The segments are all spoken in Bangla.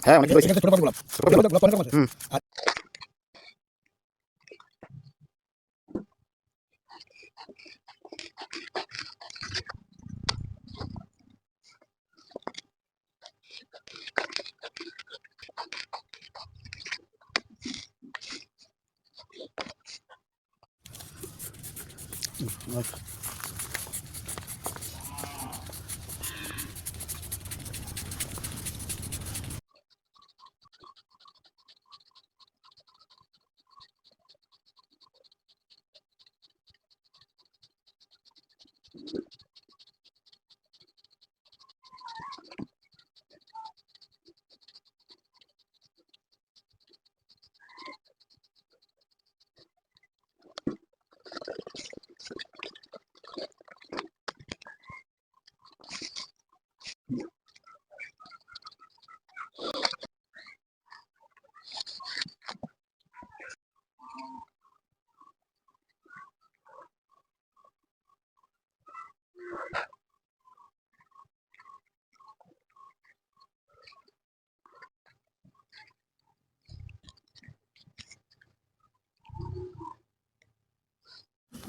হ্যাঁ অনেক রয়েছে। এটা ছোট পাপড়ি গোলাপ। ছোট পাপড়ি গোলাপ তো অনেক রকম আছে। হুম। আর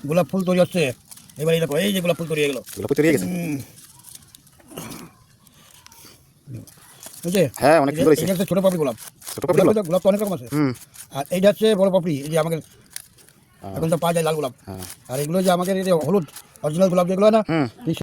গোলাপ ফুল তৈরি হচ্ছে। এবার এই দেখো, এই যে গোলাপ ফুল তৈরি হয়ে গেল। গোলাপ ফুল তৈরি হয়ে গেছে। বুঝছে? হ্যাঁ অনেক সুন্দর হয়েছে। এটা হচ্ছে ছোট পাপড়ি গোলাপ। ছোট পাপড়ি গোলাপ। গোলাপ তো অনেক রকম আছে। হুম। আর এইটা হচ্ছে বড় পাপড়ি, এই যে আমাদের এখন তো পাওয়া যায় লাল গোলাপ। হ্যাঁ। আর এগুলো যে আমাদের এই যে হলুদ অরিজিনাল গোলাপ যেগুলো হয় না, হুম। ঠিক